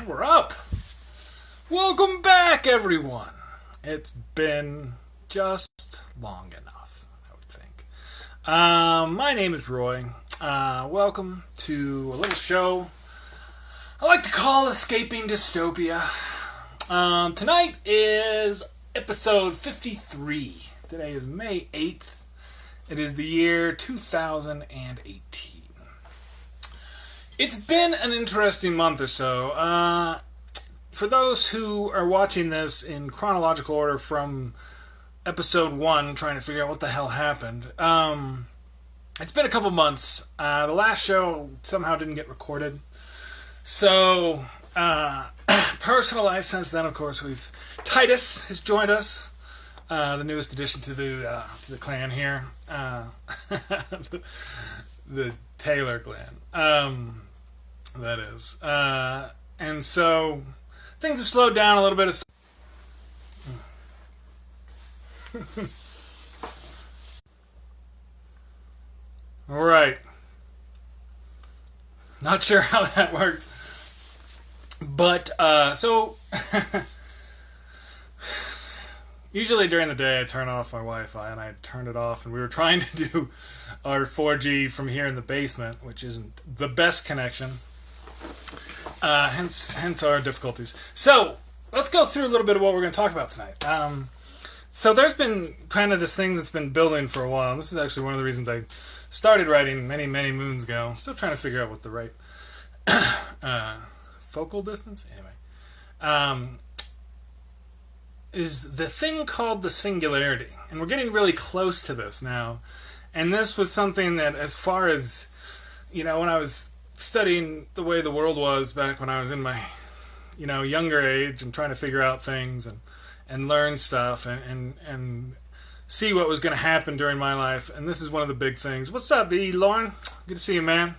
And we're up. Welcome back, everyone. It's been just long enough, I would think. My name is Roy. Welcome to a little show I like to call Escaping Dystopia. Tonight is episode 53. Today is May 8th. It is the year 2018. It's been an interesting month or so. For those who are watching this in chronological order from episode 1, trying to figure out what the hell happened, it's been a couple months. The last show somehow didn't get recorded. So, personal life since then, of course, Titus has joined us. The newest addition to the clan here. The Taylor clan. That is. And so things have slowed down a little bit. Alright. Not sure how that worked. But, usually during the day I turn off my Wi-Fi, and I turned it off, and we were trying to do our 4G from here in the basement, which isn't the best connection. Hence our difficulties. So, let's go through a little bit of what we're going to talk about tonight. So there's been kind of this thing that's been building for a while, and this is actually one of the reasons I started writing many, many moons ago. I'm still trying to figure out what the right focal distance? Anyway. Is the thing called the singularity. And we're getting really close to this now. And this was something that, as far as, when I was studying the way the world was back when I was in my, younger age and trying to figure out things and learn stuff and see what was going to happen during my life. And this is one of the big things. What's up, B. Lauren? Good to see you, man.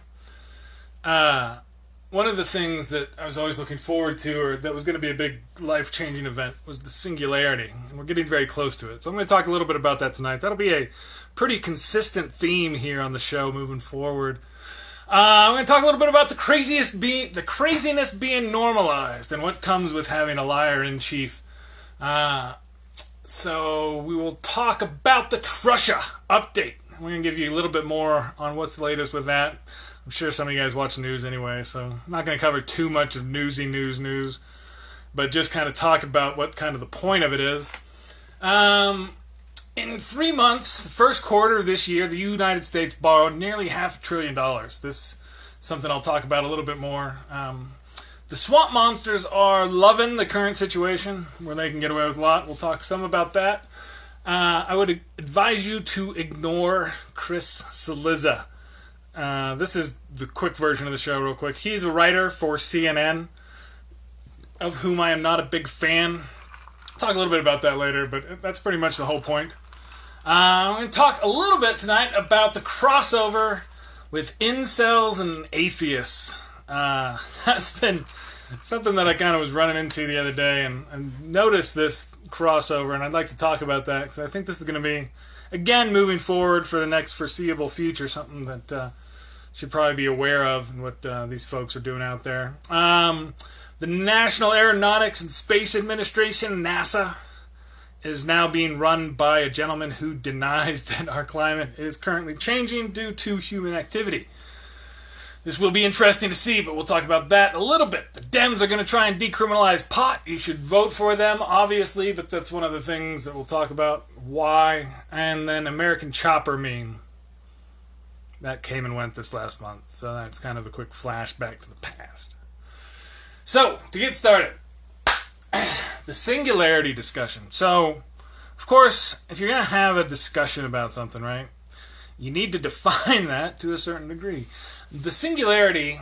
One of the things that I was always looking forward to, or that was going to be a big life-changing event, was the singularity. And we're getting very close to it. So I'm going to talk a little bit about that tonight. That'll be a pretty consistent theme here on the show moving forward. I'm going to talk a little bit about the craziness being normalized and what comes with having a liar-in-chief. So we will talk about the Trussia update. We're going to give you a little bit more on what's the latest with that. I'm sure some of you guys watch the news anyway, so I'm not going to cover too much of newsy news, but just kind of talk about what kind of the point of it is. In 3 months, the first quarter of this year, the United States borrowed nearly $500 billion. This is something I'll talk about a little bit more. The swamp monsters are loving the current situation, where they can get away with a lot. We'll talk some about that. I would advise you to ignore Chris Cilizza. This is the quick version of the show real quick. He's a writer for CNN, of whom I am not a big fan. I'll talk a little bit about that later, but that's pretty much the whole point. I'm going to talk a little bit tonight about the crossover with Incels and Atheists. That's been something that I kind of was running into the other day, and noticed this crossover, and I'd like to talk about that, because I think this is going to be, again, moving forward for the next foreseeable future, something that should probably be aware of and what these folks are doing out there. The National Aeronautics and Space Administration, NASA, is now being run by a gentleman who denies that our climate is currently changing due to human activity. This will be interesting to see, but we'll talk about that a little bit. The Dems are going to try and decriminalize pot. You should vote for them, obviously, but that's one of the things that we'll talk about. Why? And then American Chopper meme. That came and went this last month, so that's kind of a quick flashback to the past. So, to get started, the singularity discussion. So, of course, if you're going to have a discussion about something, right, you need to define that to a certain degree. The singularity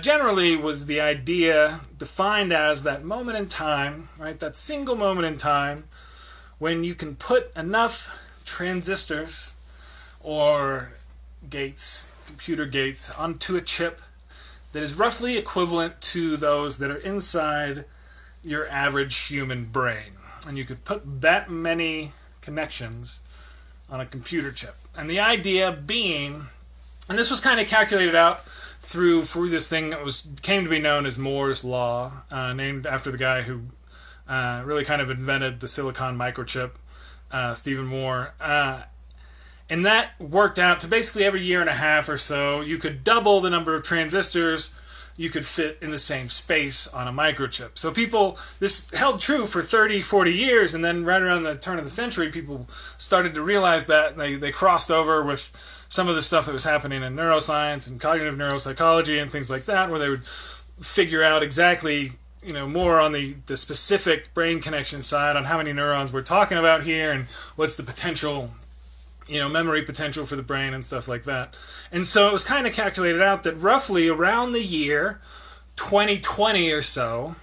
generally was the idea defined as that moment in time, right, that single moment in time when you can put enough transistors or gates, computer gates, onto a chip that is roughly equivalent to those that are inside your average human brain. And you could put that many connections on a computer chip. And the idea being, and this was kind of calculated out through this thing that came to be known as Moore's Law, named after the guy who really kind of invented the silicon microchip, Stephen Moore. And that worked out to basically every year and a half or so, you could double the number of transistors you could fit in the same space on a microchip. So this held true for 30, 40 years, and then right around the turn of the century, people started to realize that. They crossed over with some of the stuff that was happening in neuroscience and cognitive neuropsychology and things like that, where they would figure out exactly, more on the specific brain connection side on how many neurons we're talking about here and what's the potential, memory potential for the brain and stuff like that. And so it was kind of calculated out that roughly around the year 2020 or so,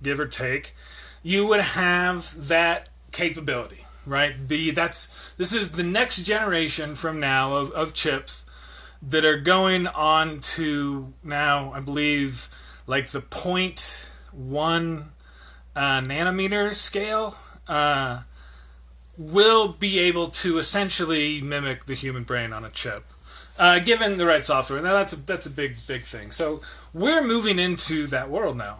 give or take, you would have that capability, right? This is the next generation from now of chips that are going on to now, I believe, like the 0.1 nanometer scale, will be able to essentially mimic the human brain on a chip, given the right software. Now that's a big thing. So we're moving into that world now.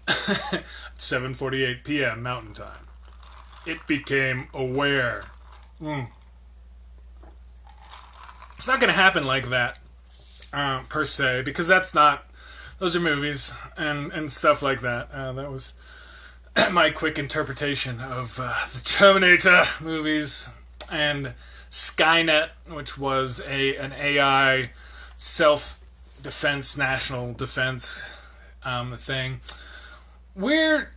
7:48 p.m. Mountain Time. It became aware. It's not going to happen like that, per se, because those are movies and stuff like that. That was my quick interpretation of the Terminator movies and Skynet, which was an AI self-defense, national defense thing. We're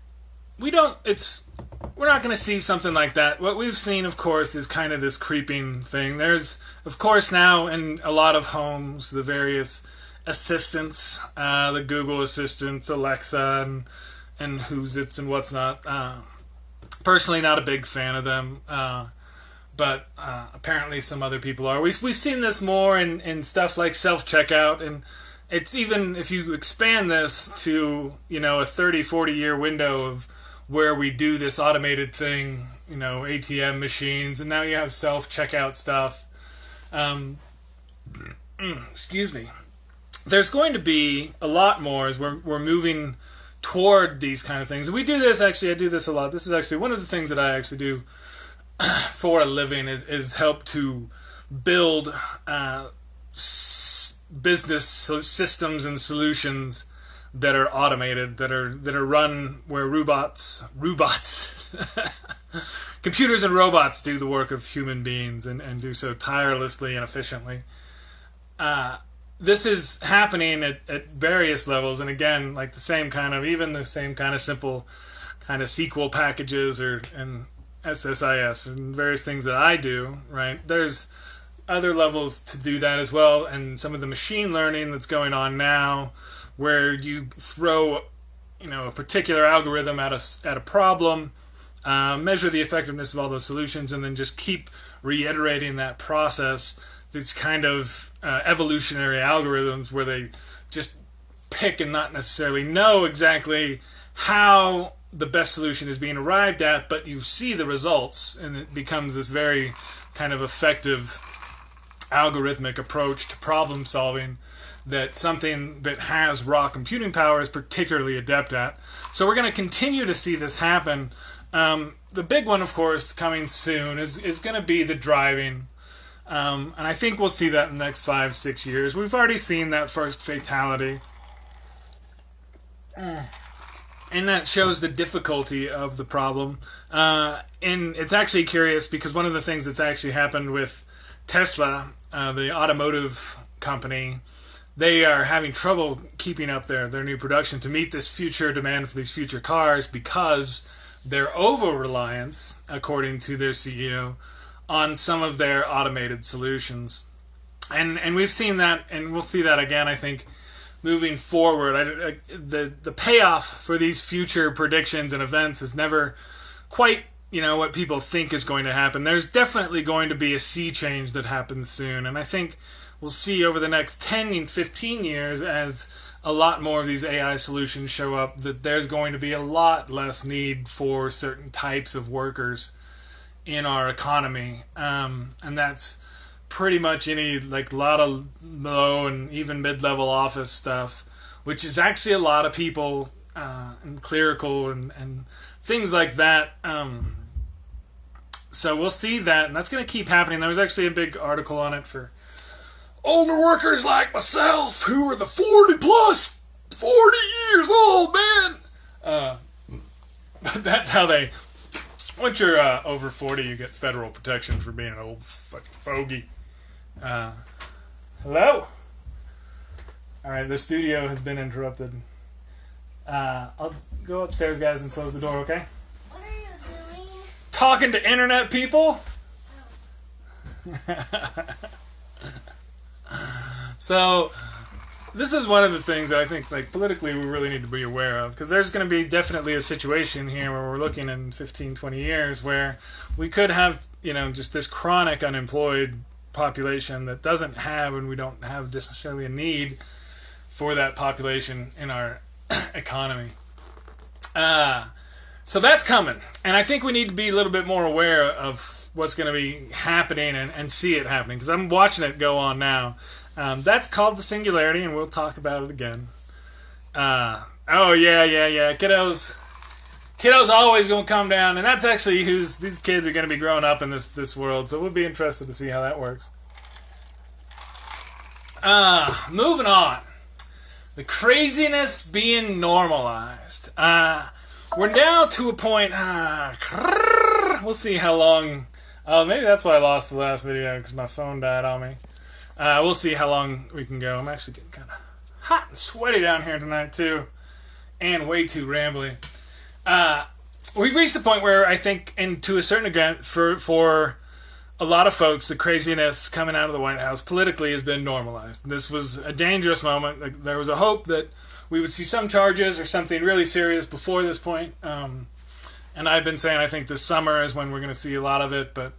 not going to see something like that. What we've seen, of course, is kind of this creeping thing. There's, of course, now in a lot of homes, the various assistants, the Google assistants, Alexa, and who's it's and what's not. Personally, not a big fan of them, but apparently some other people are. We've seen this more in stuff like self-checkout, and it's even, if you expand this to, a 30, 40-year window of where we do this automated thing, ATM machines, and now you have self-checkout stuff. Excuse me. There's going to be a lot more as we're moving toward these kind of things. And we do this, actually, I do this a lot. This is actually one of the things that I actually do for a living is help to build business systems and solutions that are automated, that are run where robots, computers and robots do the work of human beings and do so tirelessly and efficiently. This is happening at various levels, and again, like the same kind of simple kind of SQL packages and SSIS and various things that I do, right? There's other levels to do that as well, and some of the machine learning that's going on now, where you throw, a particular algorithm at a problem, measure the effectiveness of all those solutions, and then just keep reiterating that process. These kind of evolutionary algorithms where they just pick and not necessarily know exactly how the best solution is being arrived at, but you see the results, and it becomes this very kind of effective algorithmic approach to problem solving that something that has raw computing power is particularly adept at. So we're going to continue to see this happen. The big one, of course, coming soon is going to be the driving. And I think we'll see that in the next 5-6 years. We've already seen that first fatality. And that shows the difficulty of the problem. And it's actually curious because one of the things that's actually happened with Tesla, the automotive company, they are having trouble keeping up their new production to meet this future demand for these future cars because their over-reliance, according to their CEO, on some of their automated solutions. And we've seen that, and we'll see that again, I think, moving forward. The payoff for these future predictions and events is never quite, what people think is going to happen. There's definitely going to be a sea change that happens soon, and I think we'll see over the next 10 and 15 years as a lot more of these AI solutions show up that there's going to be a lot less need for certain types of workers in our economy, and that's pretty much any, like, a lot of low and even mid-level office stuff, which is actually a lot of people and clerical and things like that. So we'll see that, and that's going to keep happening. There was actually a big article on it for older workers like myself who are the 40 years old, man. But that's how they... Once you're over 40, you get federal protection for being an old fucking fogey. Hello? Alright, the studio has been interrupted. I'll go upstairs, guys, and close the door, okay? What are you doing? Talking to internet people? So, this is one of the things that I think, like, politically we really need to be aware of, because there's going to be definitely a situation here where we're looking in 15, 20 years where we could have, you know, just this chronic unemployed population that doesn't have, and we don't have necessarily a need for that population in our economy. So that's coming, and I think we need to be a little bit more aware of what's going to be happening and see it happening, because I'm watching it go on now. That's called the Singularity, and we'll talk about it again. Oh, yeah. Kiddos always going to come down, and that's actually these kids are going to be growing up in this world, so we'll be interested to see how that works. Moving on. The craziness being normalized. We're now to a point... we'll see how long... Oh, maybe that's why I lost the last video, because my phone died on me. We'll see how long we can go. I'm actually getting kind of hot and sweaty down here tonight, too. And way too rambly. We've reached the point where I think, and to a certain extent, for a lot of folks, the craziness coming out of the White House politically has been normalized. This was a dangerous moment. Like, there was a hope that we would see some charges or something really serious before this point. And I've been saying I think this summer is when we're going to see a lot of it, but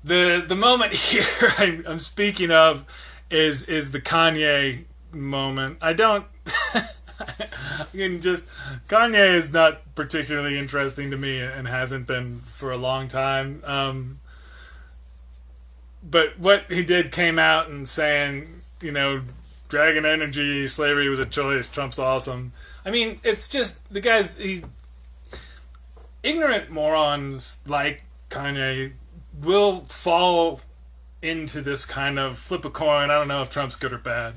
the moment here I'm speaking of is the Kanye moment. I don't... Kanye is not particularly interesting to me and hasn't been for a long time. But what he did came out and saying, you know, Dragon Energy, slavery was a choice, Trump's awesome. I mean, it's just, the guy's... Ignorant morons like Kanye will fall into this kind of flip a coin. I don't know if Trump's good or bad.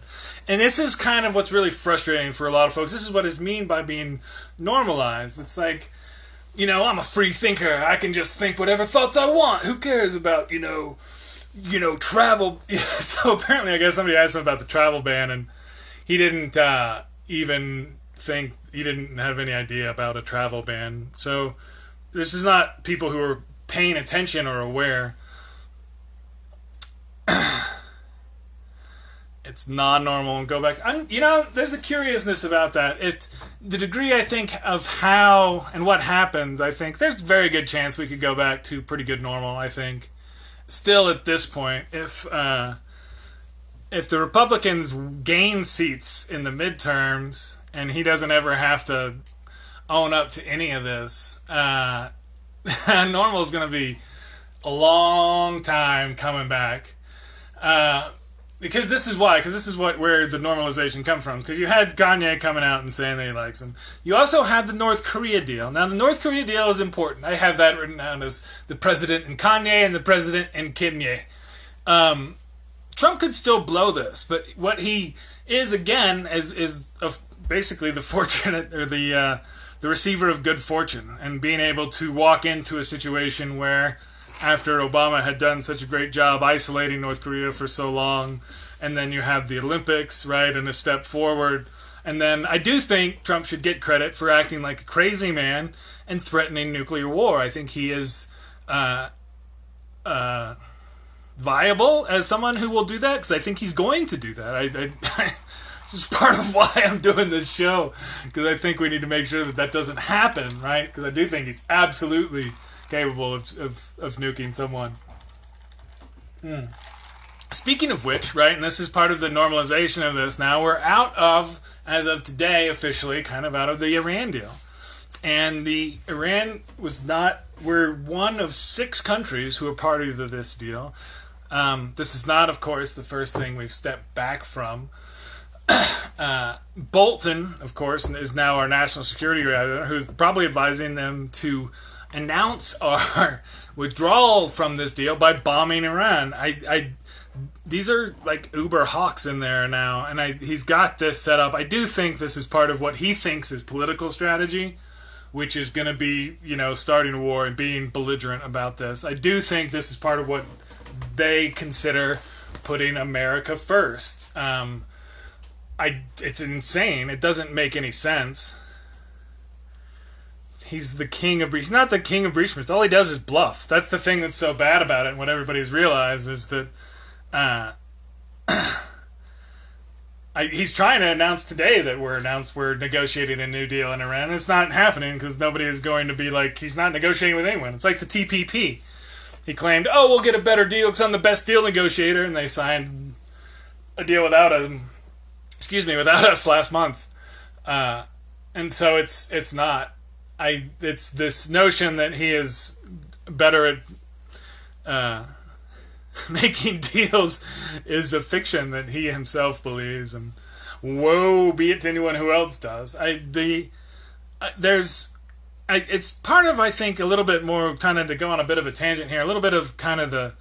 And this is kind of what's really frustrating for a lot of folks. This is what is mean by being normalized. It's like, you know, I'm a free thinker. I can just think whatever thoughts I want. Who cares about, you know, travel? So apparently, I guess somebody asked him about the travel ban, and he didn't even think, he didn't have any idea about a travel ban. So this is not people who are paying attention or aware. It's non-normal and go back. You know, there's a curiousness about that. It's the degree, I think, of how and what happens. I think there's a very good chance we could go back to pretty good normal, I think. Still at this point, if the Republicans gain seats in the midterms and he doesn't ever have to own up to any of this, normal is going to be a long time coming back. Because this is why. Because this is where the normalization comes from. Because you had Kanye coming out and saying that he likes him. You also had the North Korea deal. Now, the North Korea deal is important. I have that written down as the president and Kanye and the president and Kim Ye. Trump could still blow this. But what he is, again, is basically the fortunate, or the receiver of good fortune. And being able to walk into a situation where, after Obama had done such a great job isolating North Korea for so long, and then you have the Olympics, right, and a step forward. And then I do think Trump should get credit for acting like a crazy man and threatening nuclear war. I think he is viable as someone who will do that, because I think he's going to do that. This is part of why I'm doing this show, because I think we need to make sure that doesn't happen, right? Because I do think he's absolutely capable of nuking someone. Speaking of which, right, and this is part of the normalization of this, now we're out of, as of today, officially, kind of out of the Iran deal. And the Iran was not, we're one of 6 countries who are party to this deal. This is not, of course, the first thing we've stepped back from. Bolton, of course, is now our national security advisor, who's probably advising them to announce our withdrawal from this deal by bombing Iran. These are like Uber hawks in there now, and he's got this set up. I do think this is part of what he thinks is political strategy, which is going to be, starting a war and being belligerent about this. I do think this is part of what they consider putting America first. It's insane. It doesn't make any sense. He's the king of breach. He's not the king of breachments. All he does is bluff. That's the thing that's so bad about it. And what everybody's realized is that he's trying to announce today that we're negotiating a new deal in Iran. It's not happening because nobody is going to be like, he's not negotiating with anyone. It's like the TPP. He claimed, we'll get a better deal because I'm the best deal negotiator, and they signed a deal without us last month. And so it's not. It's this notion that he is better at making deals is a fiction that he himself believes, and woe be it to anyone who else does. It's part of, I think, a little bit more kind of to go on a bit of a tangent here, a little bit of kind of the,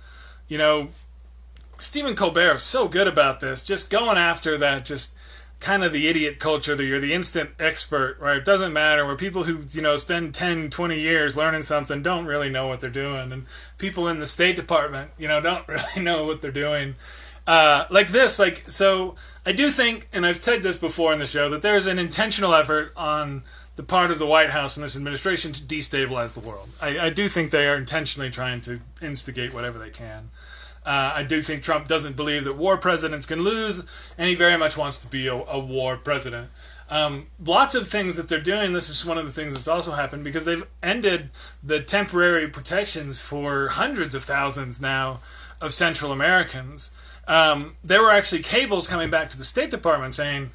Stephen Colbert is so good about this, just going after that, just kind of the idiot culture that you're the instant expert, right? It doesn't matter, where people who, spend 10, 20 years learning something don't really know what they're doing, and people in the State Department, don't really know what they're doing. So I do think, and I've said this before in the show, that there's an intentional effort on the part of the White House and this administration to destabilize the world. I do think they are intentionally trying to instigate whatever they can. I do think Trump doesn't believe that war presidents can lose, and he very much wants to be a war president. Lots of things that they're doing, this is one of the things that's also happened, because they've ended the temporary protections for hundreds of thousands now of Central Americans. There were actually cables coming back to the State Department saying,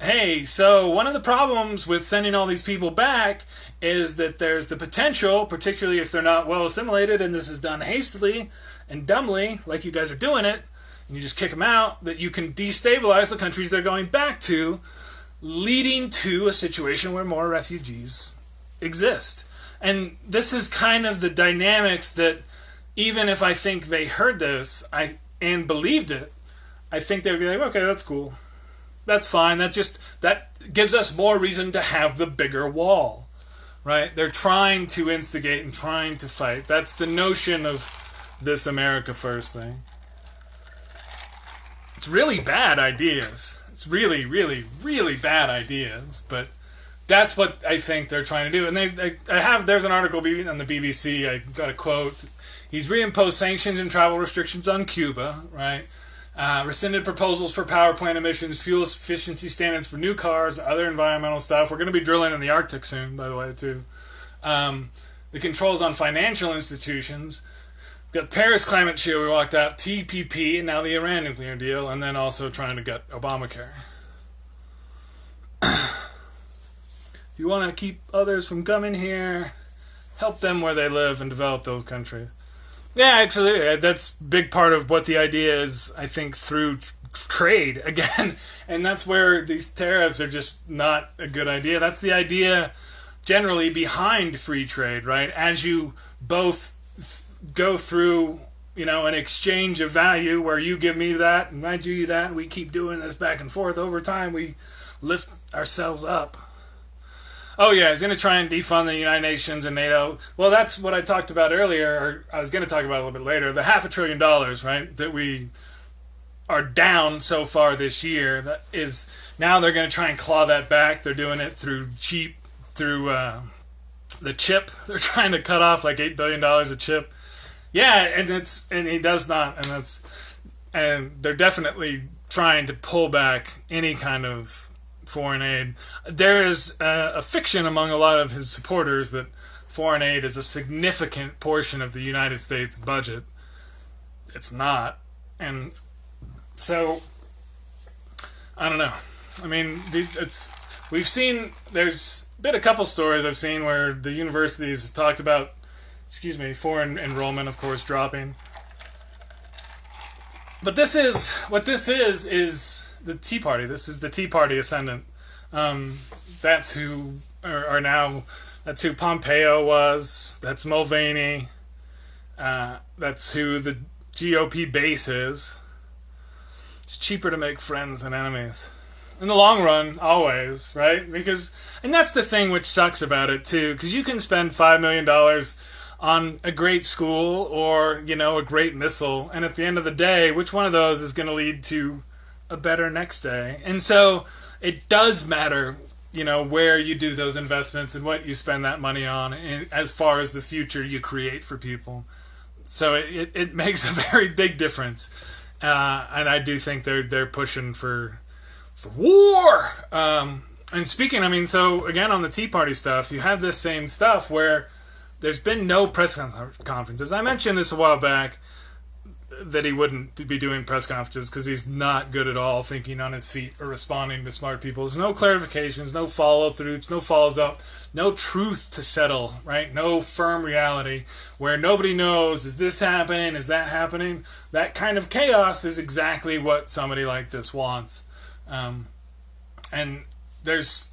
hey, so one of the problems with sending all these people back is that there's the potential, particularly if they're not well assimilated and this is done hastily and dumbly, like you guys are doing it, and you just kick them out, that you can destabilize the countries they're going back to, leading to a situation where more refugees exist. And this is kind of the dynamics that, even if I think they heard this and believed it, I think they would be like, okay, that's cool. That's fine. That gives us more reason to have the bigger wall, right? They're trying to instigate and trying to fight. That's the notion of this America First thing. It's really bad ideas. It's really, really, really bad ideas, but that's what I think they're trying to do. And there's an article on the BBC, I got a quote. He's reimposed sanctions and travel restrictions on Cuba, right? Rescinded proposals for power plant emissions, fuel efficiency standards for new cars, other environmental stuff. We're going to be drilling in the Arctic soon, by the way, too. The controls on financial institutions. We've got Paris Climate Shield, we walked out, TPP, and now the Iran nuclear deal, and then also trying to get Obamacare. If you want to keep others from coming here, help them where they live and develop those countries. Yeah, absolutely. That's a big part of what the idea is, I think, through trade, again. And that's where these tariffs are just not a good idea. That's the idea generally behind free trade, right? As you both go through, an exchange of value where you give me that and I do you that, and we keep doing this back and forth over time, we lift ourselves up. Oh yeah, he's going to try and defund the United Nations and NATO. Well, that's what I talked about earlier, or I was going to talk about a little bit later. The $500 billion, right, that we are down so far this year. That is, now they're going to try and claw that back. They're doing it through the chip. They're trying to cut off like $8 billion a chip. Yeah, and he does not, and they're definitely trying to pull back any kind of foreign aid. There is a fiction among a lot of his supporters that foreign aid is a significant portion of the United States budget. It's not. And so, I don't know. I mean, we've seen, there's been a couple stories I've seen where the universities have talked about, foreign enrollment, of course, dropping. But what this is the Tea Party. This is the Tea Party ascendant. That's who are now. That's who Pompeo was. That's Mulvaney. That's who the GOP base is. It's cheaper to make friends than enemies. In the long run, always, right? And that's the thing which sucks about it, too, because you can spend $5 million on a great school or, a great missile, and at the end of the day, which one of those is going to lead to a better next day? And so it does matter, where you do those investments and what you spend that money on as far as the future you create for people. So it makes a very big difference. And I do think they're pushing for war. And speaking, so again, on the Tea Party stuff, you have this same stuff where there's been no press conferences. I mentioned this a while back, that he wouldn't be doing press conferences because he's not good at all thinking on his feet or responding to smart people. There's no clarifications, no follow-throughs, no follows-up, no truth to settle, right? No firm reality where nobody knows, is this happening, is that happening? That kind of chaos is exactly what somebody like this wants. And there's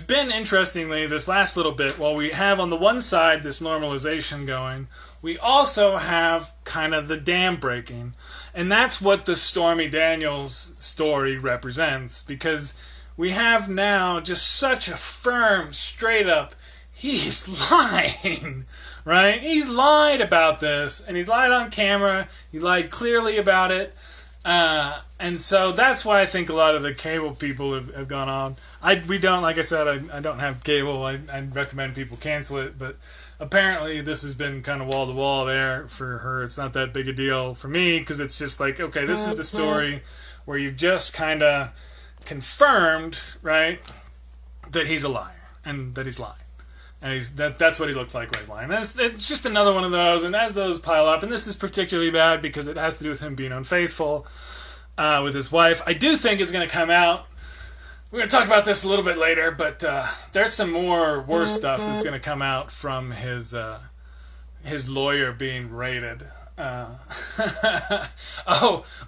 been, interestingly, this last little bit, while we have on the one side this normalization going, we also have kind of the dam breaking. And that's what the Stormy Daniels story represents, because we have now just such a firm, straight up, he's lying, right? He's lied about this, and he's lied on camera, he lied clearly about it. And so that's why I think a lot of the cable people have gone on. We don't, like I said, I don't have cable. I recommend people cancel it, but apparently this has been kind of wall to wall there for her. It's not that big a deal for me, because it's just like, okay, this is the story where you've just kind of confirmed, right, that he's a liar and that he's lying. And that's what he looks like when he's lying. It's just another one of those, and as those pile up, and this is particularly bad because it has to do with him being unfaithful with his wife. I do think it's going to come out. We're going to talk about this a little bit later, but there's some more worse stuff that's going to come out from his lawyer being raided. Oh,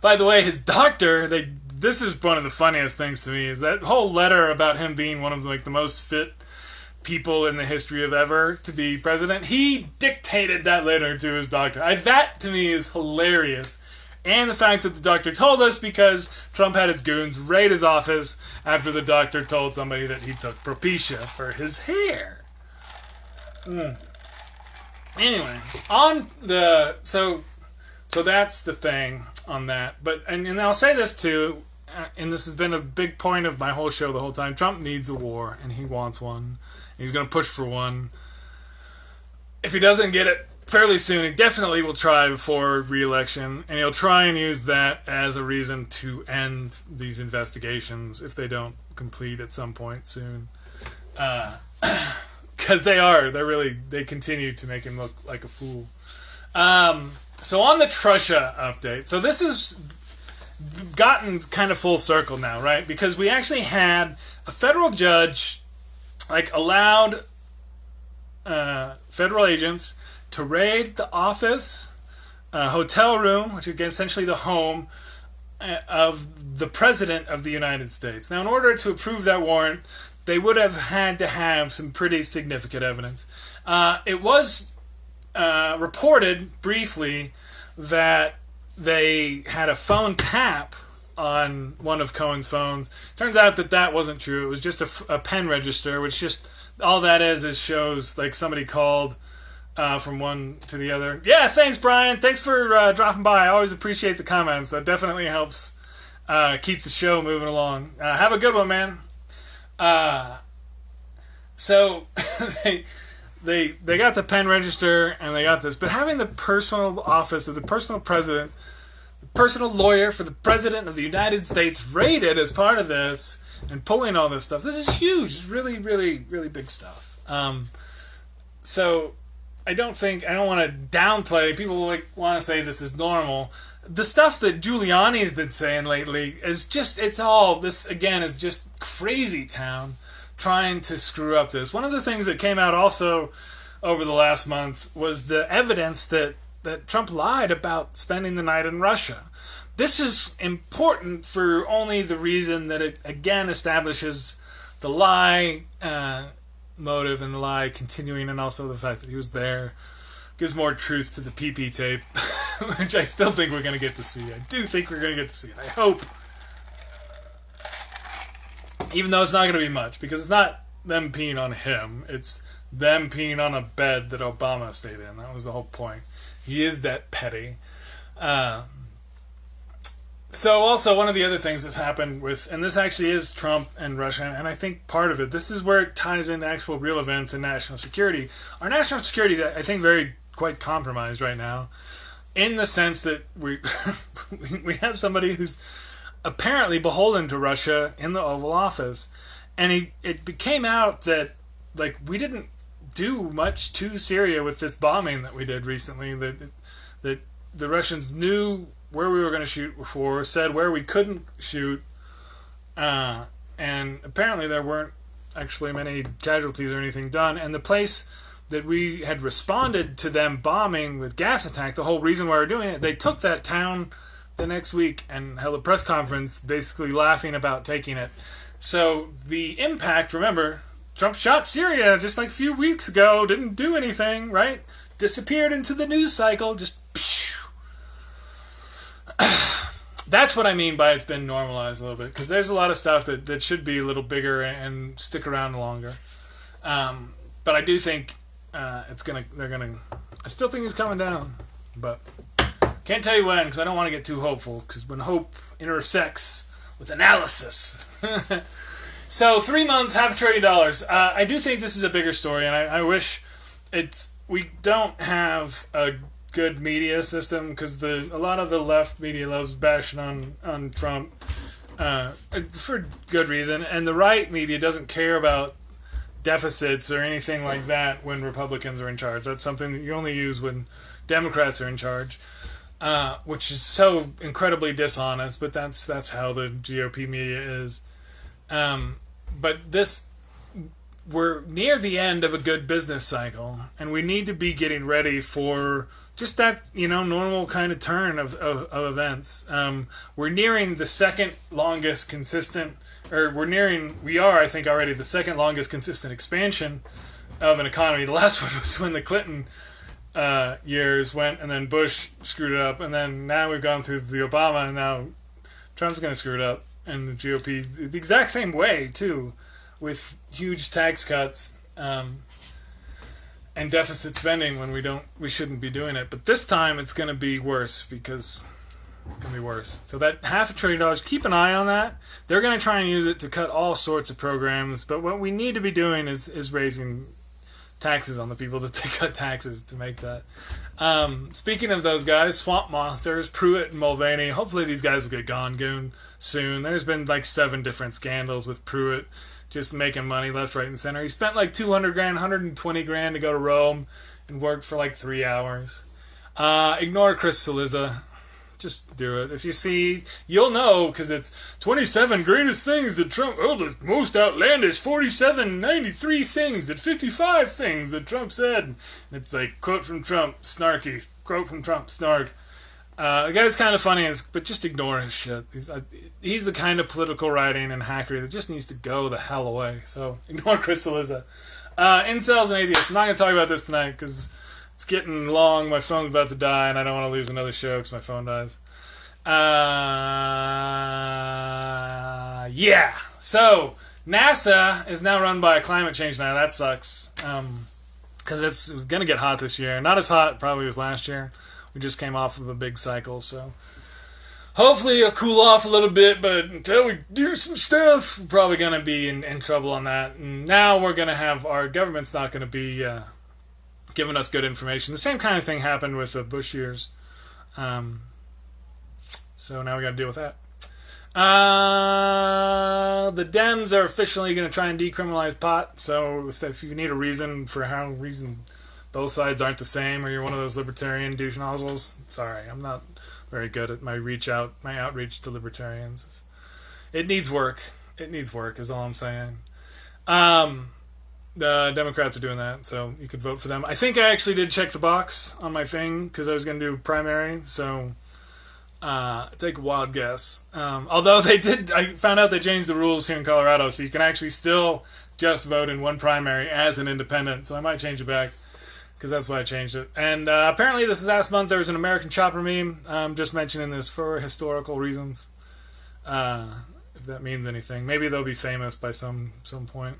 by the way, his doctor, this is one of the funniest things to me, is that whole letter about him being one of the most fit people in the history of ever to be president. He dictated that letter to his doctor. That to me is hilarious. And the fact that the doctor told us because Trump had his goons raid his office after the doctor told somebody that he took Propecia for his hair. Anyway, so that's the thing on that. But and I'll say this too, and this has been a big point of my whole show the whole time. Trump needs a war, and he wants one. He's going to push for one. If he doesn't get it fairly soon, he definitely will try before re-election, and he'll try and use that as a reason to end these investigations if they don't complete at some point soon. Because they continue to make him look like a fool. So on the Trussia update, so this has gotten kind of full circle now, right? Because we actually had a federal judge allowed federal agents to raid the office, hotel room, which is essentially the home of the President of the United States. Now, in order to approve that warrant, they would have had to have some pretty significant evidence. It was reported briefly that they had a phone tap on one of Cohen's phones. Turns out that wasn't true. It was just a pen register, which just all that is shows somebody called from one to the other. Yeah, thanks, Brian. Thanks for dropping by. I always appreciate the comments. That definitely helps keep the show moving along. Have a good one, man. So they got the pen register and they got this, but having the personal office of the personal president, the personal lawyer for the President of the United States raided as part of this and pulling all this stuff, this is huge. It's really, really, really big stuff. So I don't want to downplay. People want to say this is normal. The stuff that Giuliani's been saying lately is just, this is just crazy town trying to screw up this. One of the things that came out also over the last month was the evidence that Trump lied about spending the night in Russia. this is important for only the reason that it again establishes the lie motive and the lie continuing, and also the fact that he was there gives more truth to the PP tape, which I still think we're going to get to see. I do think we're going to get to see it. I hope. Even though it's not going to be much, because it's not them peeing on him. It's them peeing on a bed that Obama stayed in. That was the whole point. He is that petty. So also one of the other things that's happened with, and this actually is Trump and Russia, and I think part of it, this is where it ties into actual real events and national security. Our national security, I think, quite compromised right now, in the sense that we have somebody who's apparently beholden to Russia in the Oval Office, and it became out that we didn't do much to Syria with this bombing that we did recently. That the Russians knew where we were going to shoot before, said where we couldn't shoot, and apparently there weren't actually many casualties or anything done. And the place that we had responded to them bombing with gas attack, the whole reason why we're doing it, they took that town the next week and held a press conference basically laughing about taking it. So the impact, remember, Trump shot Syria just like a few weeks ago, didn't do anything, right? Disappeared into the news cycle, just pshh. That's what I mean by it's been normalized a little bit, because there's a lot of stuff that should be a little bigger and stick around longer. But I do think I still think he's coming down, but can't tell you when, because I don't want to get too hopeful, because when hope intersects with analysis. So 3 months, $500 billion. I do think this is a bigger story, and I wish we don't have a good media system, because a lot of the left media loves bashing on Trump for good reason, and the right media doesn't care about deficits or anything like that when Republicans are in charge. That's something that you only use when Democrats are in charge, which is so incredibly dishonest, but that's how the GOP media is. But we're near the end of a good business cycle, and we need to be getting ready for just that, normal kind of turn of events. We're nearing the second longest consistent, we are, I think, already the second longest consistent expansion of an economy. The last one was when the Clinton years went, and then Bush screwed it up, and then now we've gone through the Obama, and now Trump's going to screw it up, and the GOP the exact same way too, with huge tax cuts and deficit spending when we shouldn't be doing it. But this time it's going to be worse, because it's going to be worse. So that $500 billion, keep an eye on that. They're going to try and use it to cut all sorts of programs, but what we need to be doing is raising taxes on the people that they cut taxes to make that. Speaking of those guys, swamp monsters, Pruitt and Mulvaney, hopefully these guys will get gone soon. There's been 7 different scandals with Pruitt just making money left, right, and center. He spent $200,000, $120,000 to go to Rome and worked for 3 hours. Ignore Chris Cilizza. Just do it. If you see, you'll know, because it's 27 greatest things that Trump, the most outlandish 4793 things that 55 things that Trump said. And it's quote from Trump, snarky, quote from Trump, snark. The guy's kind of funny, but just ignore his shit. He's the kind of political writing and hackery that just needs to go the hell away. So ignore Chris Cilizza. Incels and Atheists. I'm not going to talk about this tonight, because it's getting long. My phone's about to die, and I don't want to lose another show because my phone dies. Yeah. So NASA is now run by climate change now. That sucks. Because it's going to get hot this year. Not as hot probably as last year. We just came off of a big cycle, so hopefully it'll cool off a little bit, but until we do some stuff, we're probably going to be in trouble on that. And now we're going to have, our government's not going to be giving us good information. The same kind of thing happened with the Bush years. So now we got to deal with that. The Dems are officially going to try and decriminalize pot. So if you need a reason both sides aren't the same, or you're one of those libertarian douche nozzles, sorry, I'm not very good at my outreach to libertarians. It needs work. It needs work is all I'm saying. The Democrats are doing that, so you could vote for them. I think I actually did check the box on my thing, because I was going to do primary, so Take a wild guess. Although I found out they changed the rules here in Colorado, so you can actually still just vote in one primary as an independent. So I might change it back, because that's why I changed it. And apparently this last month there was an American Chopper meme. I'm just mentioning this for historical reasons. If that means anything. Maybe they'll be famous by some point.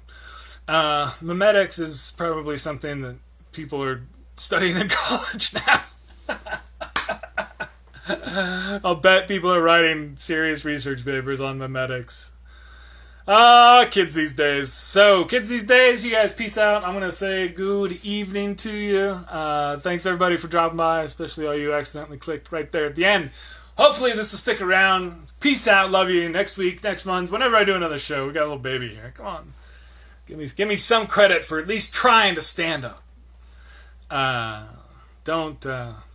Memetics is probably something that people are studying in college now. I'll bet people are writing serious research papers on memetics. Kids these days. So, kids these days, you guys peace out. I'm going to say good evening to you. Thanks everybody for dropping by, especially all you accidentally clicked right there at the end. Hopefully this will stick around. Peace out. Love you. Next week, next month, whenever I do another show. We got a little baby here. Come on. Give me some credit for at least trying to stand up. Don't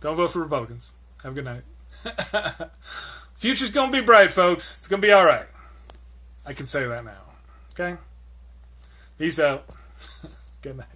vote for Republicans. Have a good night. Future's gonna be bright, folks. It's gonna be alright. I can say that now. Okay? Peace out. Good night.